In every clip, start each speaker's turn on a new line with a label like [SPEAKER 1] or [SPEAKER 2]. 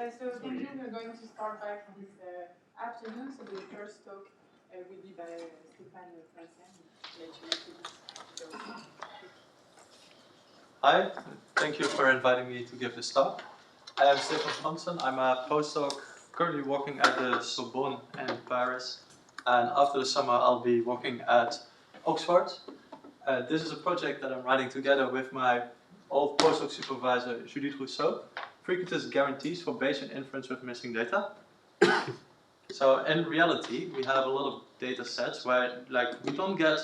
[SPEAKER 1] So thank you. We're going to start back this afternoon. So the first talk will be by Stefan Franssen.
[SPEAKER 2] Hi, thank you for inviting me to give this talk. I am Stefan Franssen. I'm a postdoc currently working at the Sorbonne in Paris. And after the summer, I'll be working at Oxford. This is a project that I'm writing together with my old postdoc supervisor, Judith Rousseau. Frequentist guarantees for Bayesian inference with missing data. So in reality, we have a lot of data sets where we don't get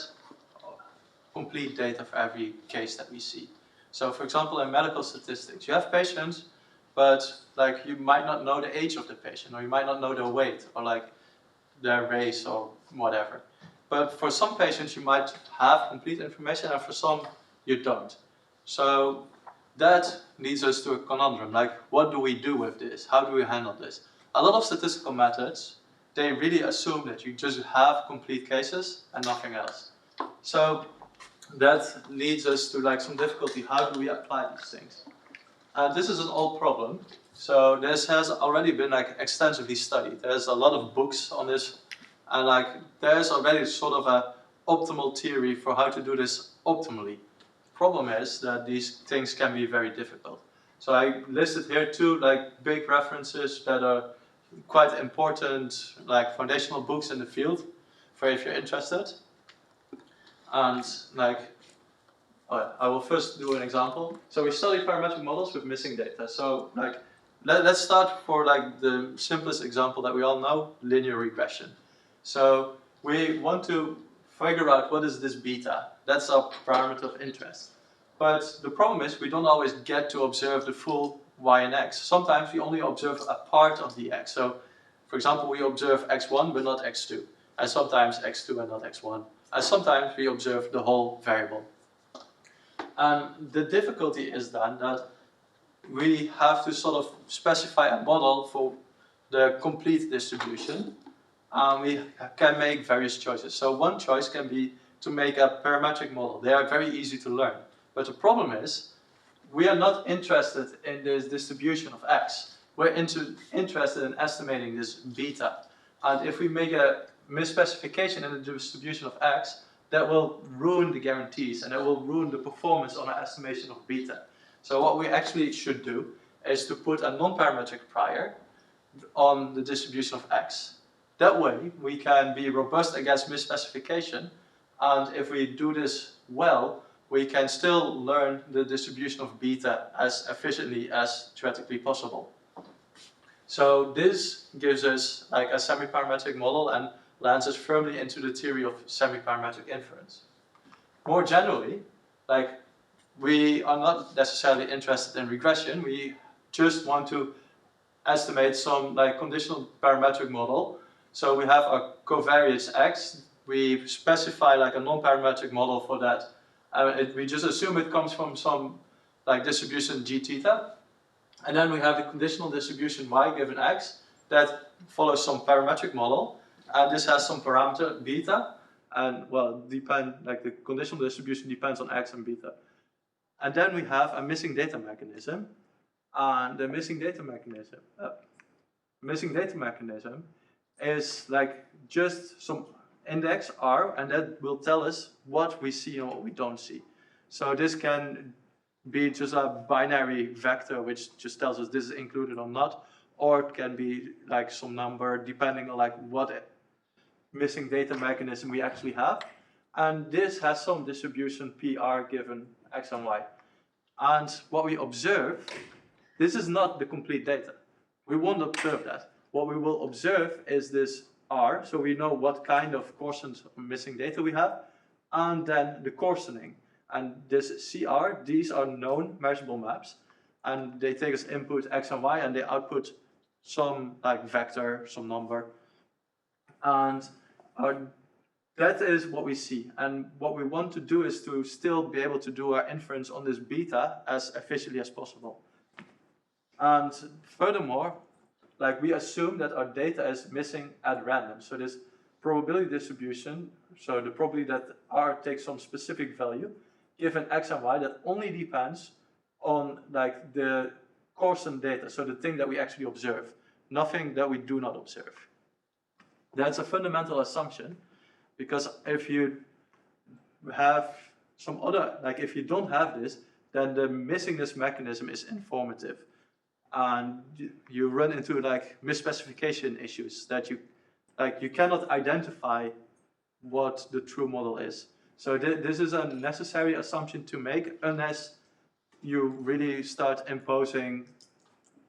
[SPEAKER 2] complete data for every case that we see. So for example, in medical statistics, you have patients, but you might not know the age of the patient, or you might not know their weight, or their race, or whatever. But for some patients, you might have complete information, and for some, you don't. So that leads us to a conundrum, what do we do with this? How do we handle this? A lot of statistical methods, they really assume that you just have complete cases and nothing else. So that leads us to some difficulty. How do we apply these things? This is an old problem. So this has already been extensively studied. There's a lot of books on this, and there's already sort of a optimal theory for how to do this optimally. Problem is that these things can be very difficult. So I listed here two big references that are quite important, foundational books in the field, for if you're interested. And I will first do an example. So we study parametric models with missing data. So let's start for the simplest example that we all know, linear regression. So we want to figure out what is this beta. That's our parameter of interest. But the problem is we don't always get to observe the full y and x. Sometimes we only observe a part of the x. So for example, we observe x1 but not x2. And sometimes x2 and not x1. And sometimes we observe the whole variable. And the difficulty is then that we have to sort of specify a model for the complete distribution. And we can make various choices. So one choice can be to make a parametric model. They are very easy to learn. But the problem is, we are not interested in this distribution of x. We're interested in estimating this beta. And if we make a misspecification in the distribution of x, that will ruin the guarantees and it will ruin the performance on our estimation of beta. So what we actually should do is to put a non-parametric prior on the distribution of x. That way we can be robust against misspecification, and if we do this well, we can still learn the distribution of beta as efficiently as theoretically possible. So this gives us a semi-parametric model and lands us firmly into the theory of semi-parametric inference. More generally, we are not necessarily interested in regression. We just want to estimate some conditional parametric model. So we have a covariance x. We specify a non-parametric model for that. We just assume it comes from some distribution g theta. And then we have the conditional distribution y given x that follows some parametric model. And this has some parameter beta, and well, the conditional distribution depends on x and beta. And then we have a missing data mechanism, and the missing data mechanism is just some index r, and that will tell us what we see and what we don't see. So this can be just a binary vector which just tells us this is included or not, or it can be some number depending on what missing data mechanism we actually have. And this has some distribution PR given x and y. And what we observe, this is not the complete data. We won't observe that. What we will observe is this R, so we know what kind of coarsened missing data we have, and then the coarsening. And this CR, these are known measurable maps, and they take as input x and y, and they output some vector, some number. And that is what we see. And what we want to do is to still be able to do our inference on this beta as efficiently as possible. And furthermore, we assume that our data is missing at random. So this probability distribution, so the probability that R takes some specific value, given x and y, that only depends on the coarsen data, so the thing that we actually observe, nothing that we do not observe. That's a fundamental assumption, because if you have some other, like if you don't have this, then the missingness mechanism is informative. And you run into like misspecification issues that you cannot identify what the true model is. So this is a necessary assumption to make unless you really start imposing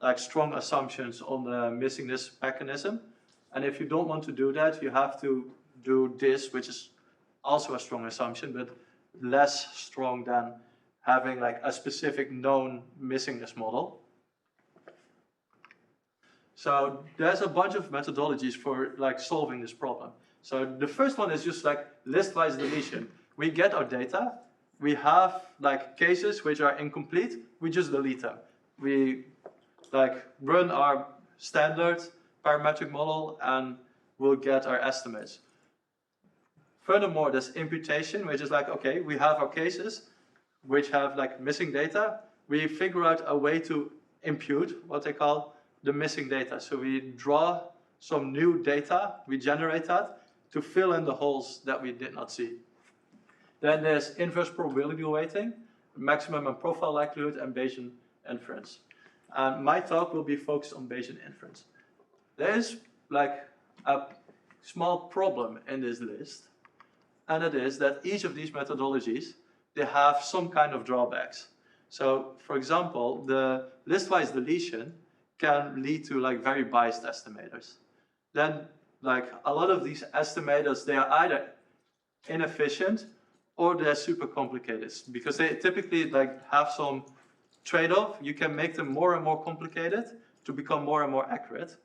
[SPEAKER 2] like strong assumptions on the missingness mechanism. And if you don't want to do that, you have to do this, which is also a strong assumption, but less strong than having like a specific known missingness model. So there's a bunch of methodologies for like solving this problem. So the first one is just like list-wise deletion. We get our data, we have like cases which are incomplete, we just delete them. We like run our standard parametric model and we'll get our estimates. Furthermore, there's imputation, which is like, okay, we have our cases which have like missing data. We figure out a way to impute what they call the missing data. So we draw some new data, we generate that to fill in the holes that we did not see. Then there's inverse probability weighting, maximum and profile likelihood, and Bayesian inference. And my talk will be focused on Bayesian inference. There is like a small problem in this list, and it is that each of these methodologies, they have some kind of drawbacks. So, for example, the list-wise deletion can lead to like very biased estimators. Then, like a lot of these estimators, they are either inefficient or they're super complicated because they typically like have some trade-off. You can make them more and more complicated to become more and more accurate,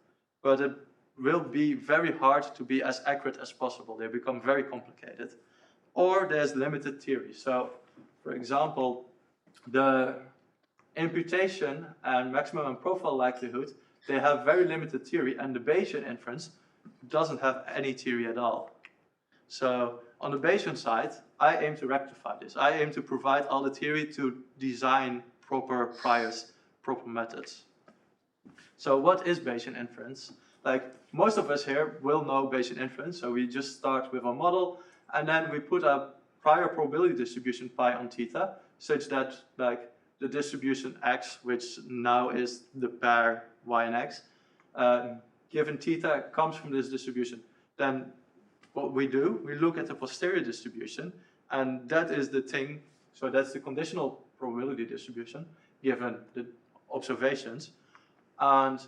[SPEAKER 2] but it will be very hard to be as accurate as possible. They become very complicated. Or there's limited theory. So, for example, the imputation and maximum and profile likelihood, they have very limited theory, and the Bayesian inference doesn't have any theory at all. So on the Bayesian side, I aim to rectify this. I aim to provide all the theory to design proper priors, proper methods. So what is Bayesian inference? Like most of us here will know Bayesian inference, so we just start with a model, and then we put a prior probability distribution pi on theta, such that like the distribution x, which now is the pair y and x, given theta comes from this distribution. Then what we do, we look at the posterior distribution, and that is the thing, so that's the conditional probability distribution given the observations, and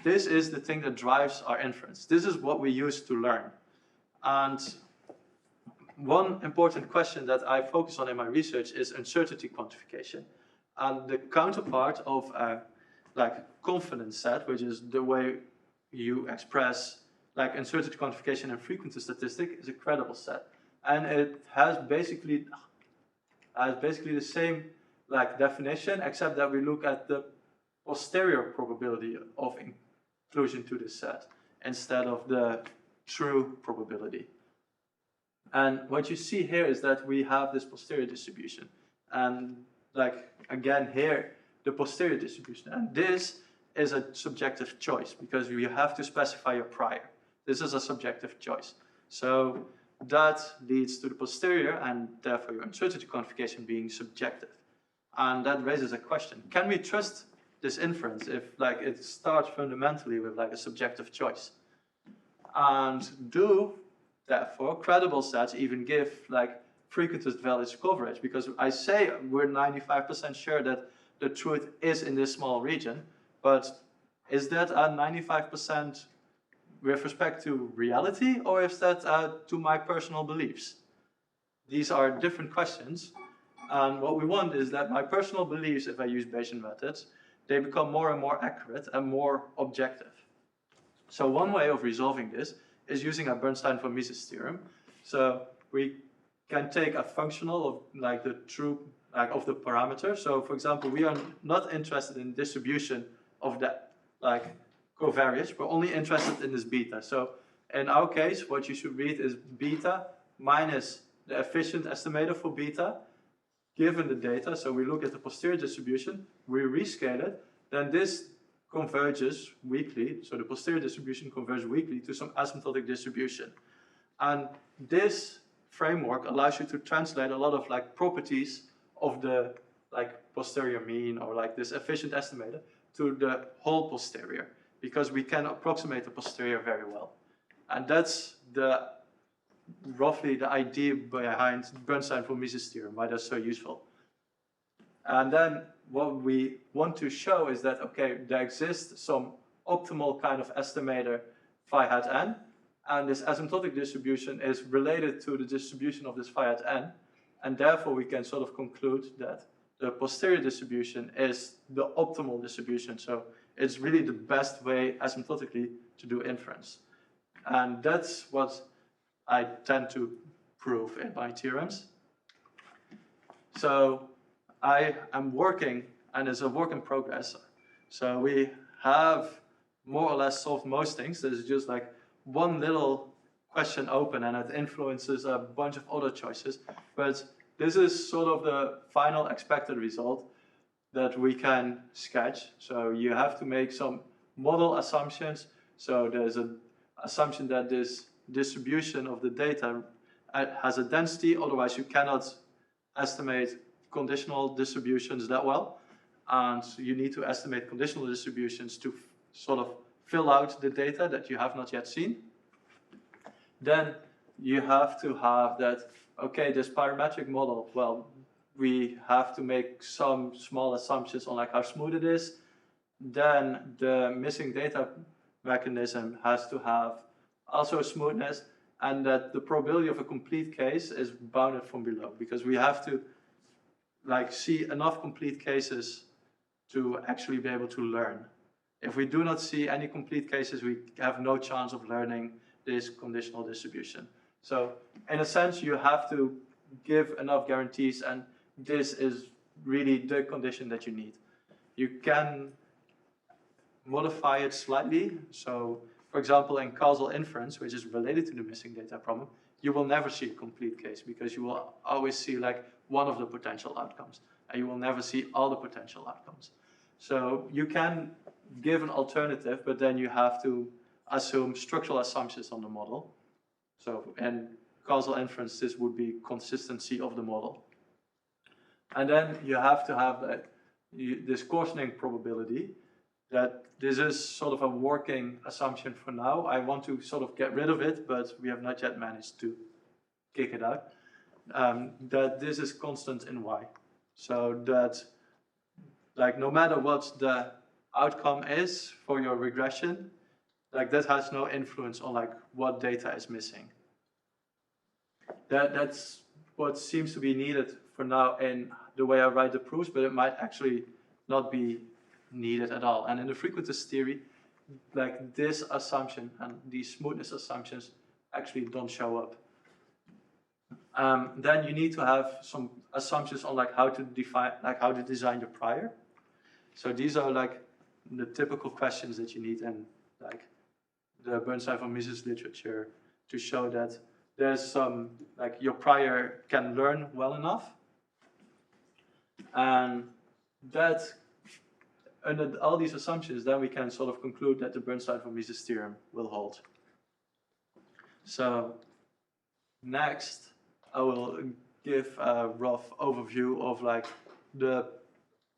[SPEAKER 2] this is the thing that drives our inference. This is what we use to learn. And one important question that I focus on in my research is uncertainty quantification. And the counterpart of a like confidence set, which is the way you express like uncertainty quantification and frequentist statistic, is a credible set. And it has basically the same like definition, except that we look at the posterior probability of inclusion to this set instead of the true probability. And what you see here is that we have this posterior distribution. And like again here, the posterior distribution. And this is a subjective choice because you have to specify your prior. This is a subjective choice. So that leads to the posterior and therefore your uncertainty quantification being subjective. And that raises a question. Can we trust this inference if like it starts fundamentally with like a subjective choice? And do therefore credible sets even give like frequentist values coverage? Because I say we're 95% sure that the truth is in this small region, but is that a 95% with respect to reality, or is that to my personal beliefs? These are different questions, and what we want is that my personal beliefs, if I use Bayesian methods, they become more and more accurate and more objective. So one way of resolving this is using a Bernstein von Mises theorem. So we can take a functional of like the true like of the parameter. So for example, we are not interested in distribution of that like covariance. We're only interested in this beta. So in our case, what you should read is beta minus the efficient estimator for beta given the data. So we look at the posterior distribution, we rescale it, then this converges weakly, so the posterior distribution converges weakly to some asymptotic distribution. And this framework allows you to translate a lot of like properties of the like posterior mean or like this efficient estimator to the whole posterior, because we can approximate the posterior very well. And that's roughly the idea behind Bernstein von Mises theorem, why that's so useful. And then what we want to show is that, okay, there exists some optimal kind of estimator phi hat n, and this asymptotic distribution is related to the distribution of this phi hat n, and therefore we can sort of conclude that the posterior distribution is the optimal distribution, so it's really the best way asymptotically to do inference. And that's what I tend to prove in my theorems. So I am working, and it's a work in progress. So we have more or less solved most things. There's just like one little question open, and it influences a bunch of other choices. But this is sort of the final expected result that we can sketch. So you have to make some model assumptions. So there's an assumption that this distribution of the data has a density, otherwise you cannot estimate conditional distributions that well. And you need to estimate conditional distributions to sort of fill out the data that you have not yet seen. Then you have to have that, okay, this parametric model, well, we have to make some small assumptions on like how smooth it is. Then the missing data mechanism has to have also smoothness, and that the probability of a complete case is bounded from below, because we have to like see enough complete cases to actually be able to learn. If we do not see any complete cases, we have no chance of learning this conditional distribution. So in a sense, you have to give enough guarantees, and this is really the condition that you need. You can modify it slightly. So for example, in causal inference, which is related to the missing data problem, you will never see a complete case, because you will always see like one of the potential outcomes, and you will never see all the potential outcomes. So you can give an alternative, but then you have to assume structural assumptions on the model. So in causal inference, this would be consistency of the model. And then you have to have that, this coarsening probability, that this is sort of a working assumption for now. I want to sort of get rid of it, but we have not yet managed to kick it out. That this is constant in y. So that like no matter what the outcome is for your regression, like that has no influence on like what data is missing. That's what seems to be needed for now in the way I write the proofs, but it might actually not be needed at all. And in the frequentist theory, like this assumption and these smoothness assumptions actually don't show up. Then you need to have some assumptions on like how to define, like how to design the prior. So these are like the typical questions that you need in like the Bernstein von Mises literature to show that there's some, like your prior can learn well enough. And that, under all these assumptions, then we can sort of conclude that the Bernstein von Mises theorem will hold. So next, I will give a rough overview of like the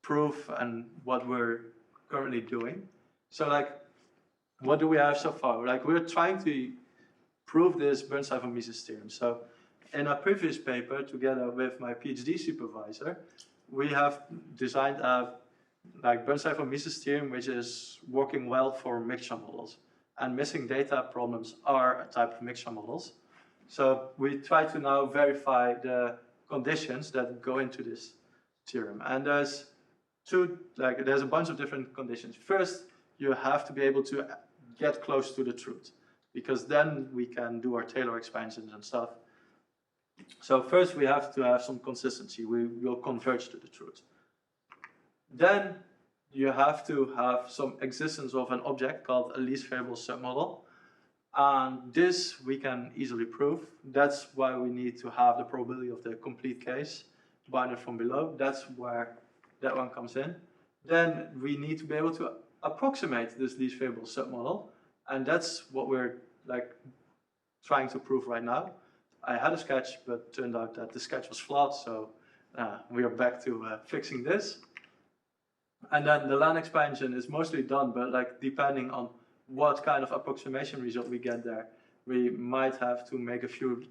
[SPEAKER 2] proof and what we're currently doing. So like, what do we have so far? Like we're trying to prove this Bernstein von Mises theorem. So in a previous paper, together with my PhD supervisor, we have designed a like Bernstein von Mises theorem, which is working well for mixture models. And missing data problems are a type of mixture models. So we try to now verify the conditions that go into this theorem. And there's a bunch of different conditions. First, you have to be able to get close to the truth, because then we can do our Taylor expansions and stuff. So first we have to have some consistency. We will converge to the truth. Then you have to have some existence of an object called a least variable submodel. And this we can easily prove. That's why we need to have the probability of the complete case bounded from below. That's where that one comes in. then we need to be able to approximate this least favorable submodel, and that's what we're like trying to prove right now. I had a sketch, but turned out that the sketch was flawed, so we are back to fixing this. And then the LAN expansion is mostly done, but like depending on what kind of approximation result we get there, we might have to make a few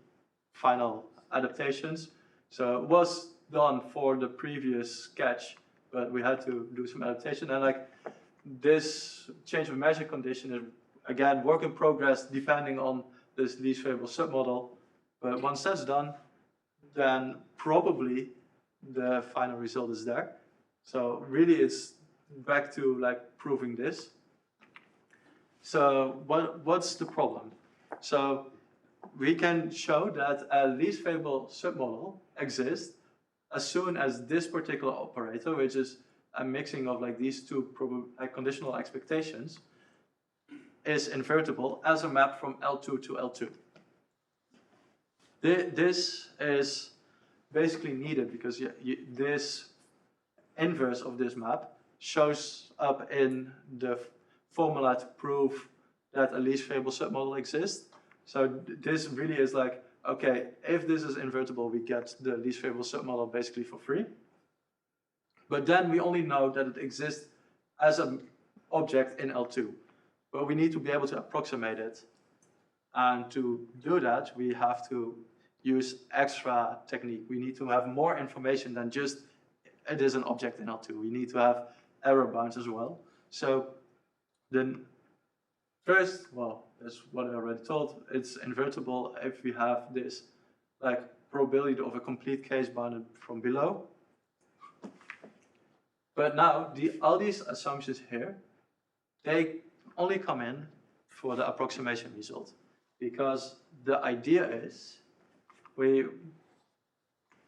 [SPEAKER 2] final adaptations. So it was done for the previous sketch, but we had to do some adaptation. And like this change of measure condition is again work in progress depending on this least favorable submodel. But once that's done, then probably the final result is there. So really it's back to like proving this. So what's the problem? So we can show that a least favorable submodel exists as soon as this particular operator, which is a mixing of like these two conditional expectations, is invertible as a map from L2 to L2. This is basically needed because this inverse of this map shows up in the formula to prove that a least favorable submodel exists. So this really is like, okay, if this is invertible, we get the least favorable submodel basically for free. But then we only know that it exists as an object in L2. But we need to be able to approximate it. And to do that, we have to use extra technique. We need to have more information than just it is an object in L2. We need to have error bounds as well. So then first, well, that's what I already told. It's invertible if we have this like probability of a complete case bounded from below. But now all these assumptions here, they only come in for the approximation result, because the idea is we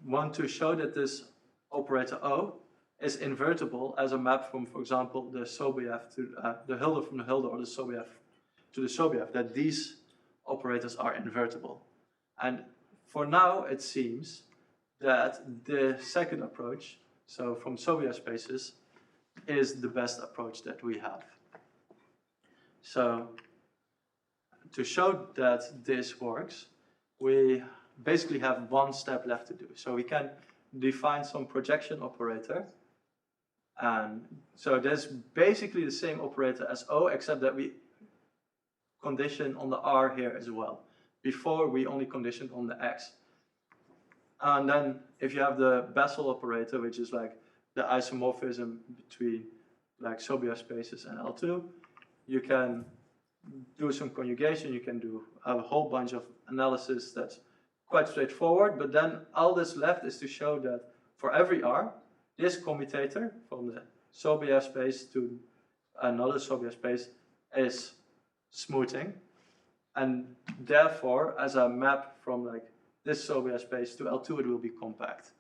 [SPEAKER 2] want to show that this operator O is invertible as a map from, for example, the Sobolev to the Hilder from the Hilder, or the Sobolev to the Sobolev, that these operators are invertible. And for now, it seems that the second approach, so from Sobolev spaces, is the best approach that we have. So to show that this works, we basically have one step left to do. So we can define some projection operator. And so there's basically the same operator as O, except that we condition on the R here as well. Before, we only conditioned on the X. And then if you have the Bessel operator, which is like the isomorphism between like Sobolev spaces and L2, you can do some conjugation, you can do a whole bunch of analysis that's quite straightforward, but then all that's left is to show that for every R, this commutator from the Sobolev space to another Sobolev space is smoothing, and therefore, as a map from like this Sobolev space to L2, it will be compact.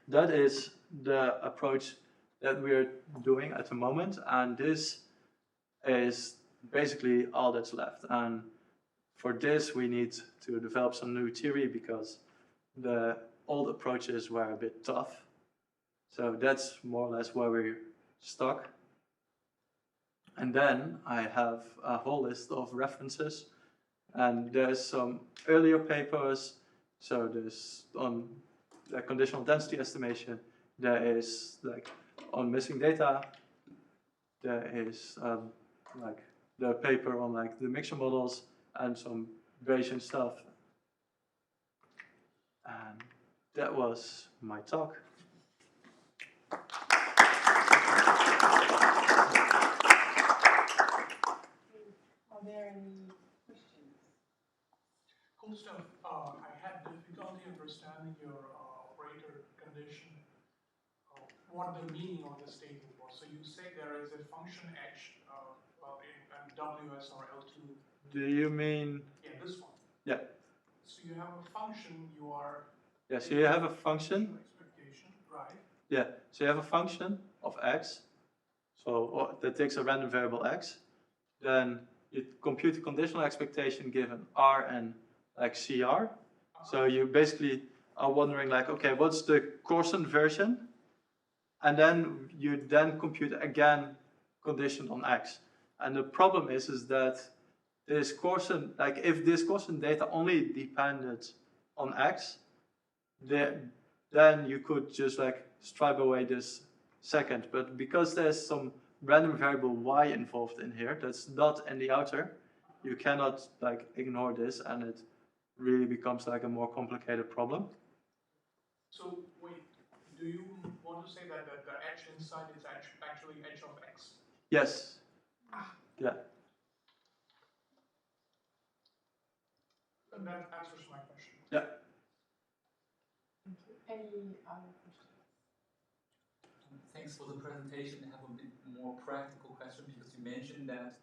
[SPEAKER 2] That is the approach that we're doing at the moment, and this is basically all that's left. And for this, we need to develop some new theory because the old approaches were a bit tough. So that's more or less where we're stuck. And then I have a whole list of references, and there's some earlier papers. So there's on the conditional density estimation, there is like on missing data, there is like the paper on like the mixture models and some Bayesian stuff. And that was my talk.
[SPEAKER 1] Are there any questions?
[SPEAKER 3] Cool stuff. I had difficulty understanding your operator condition, what the meaning of the statement was. So you say there is a function h in WS or L2.
[SPEAKER 2] Do you mean?
[SPEAKER 3] Yeah, this one.
[SPEAKER 2] Yeah.
[SPEAKER 3] So you have a function, you are...
[SPEAKER 2] Yeah, so you have a function.
[SPEAKER 3] Expectation, right?
[SPEAKER 2] Yeah, so you have a function of x, so that takes a random variable x. Then you compute the conditional expectation given R and like CR. So you basically are wondering like, okay, what's the Corson version and then you then compute again conditioned on x. And the problem is that this quotient, like if this quotient data only depended on x, then you could just like stripe away this second. But because there's some random variable y involved in here that's not in the outer, you cannot like ignore this, and it really becomes like a more complicated problem.
[SPEAKER 3] So wait, do you want to say that the edge inside is actually edge of x?
[SPEAKER 2] Yes. Yeah.
[SPEAKER 3] And that answers my question.
[SPEAKER 2] Yeah.
[SPEAKER 1] Thank you. Any other questions?
[SPEAKER 4] Thanks for the presentation. I have a bit more practical question, because you mentioned that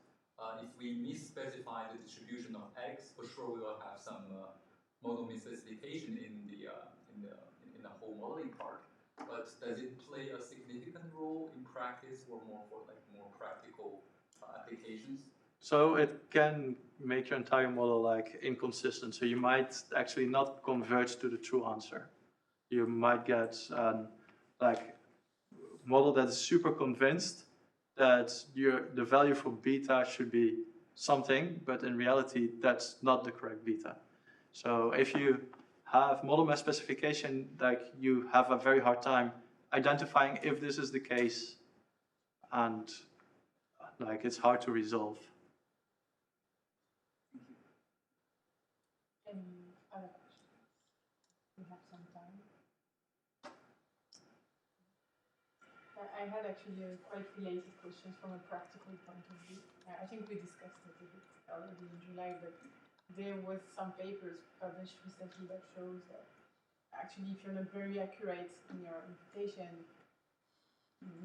[SPEAKER 4] if we misspecify the distribution of x, for sure we will have some model misspecification in the whole modeling part. But does it play a significant role in practice, or more for like more practical applications?
[SPEAKER 2] So it can make your entire model like inconsistent. So you might actually not converge to the true answer. You might get like model that is super convinced that the value for beta should be something, but in reality that's not the correct beta. So if you have model mass specification, like you have a very hard time identifying if this is the case, and like it's hard to resolve.
[SPEAKER 1] Any other questions? We have some time. I had actually a quite related questions from a practical point of view. I think we discussed it a bit already in July, but there was some papers published recently that shows that actually if you're not very accurate in your imputation,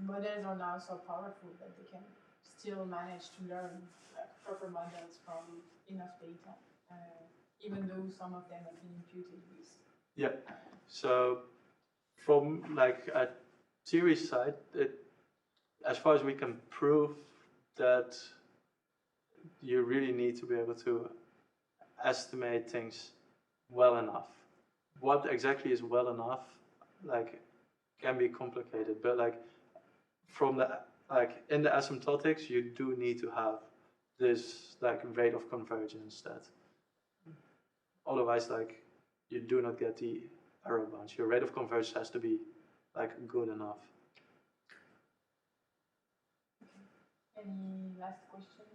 [SPEAKER 1] models are now so powerful that they can still manage to learn like proper models from enough data, even though some of them have been imputed with.
[SPEAKER 2] Yeah. So from like a theory side, as far as we can prove that you really need to be able to estimate things well enough. What exactly is well enough, like, can be complicated, but like from the like in the asymptotics, you do need to have this like rate of convergence that otherwise like you do not get the error bounds. Your rate of convergence has to be like good enough.
[SPEAKER 1] Any last questions?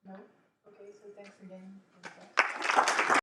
[SPEAKER 1] No? Okay, so thanks again for that.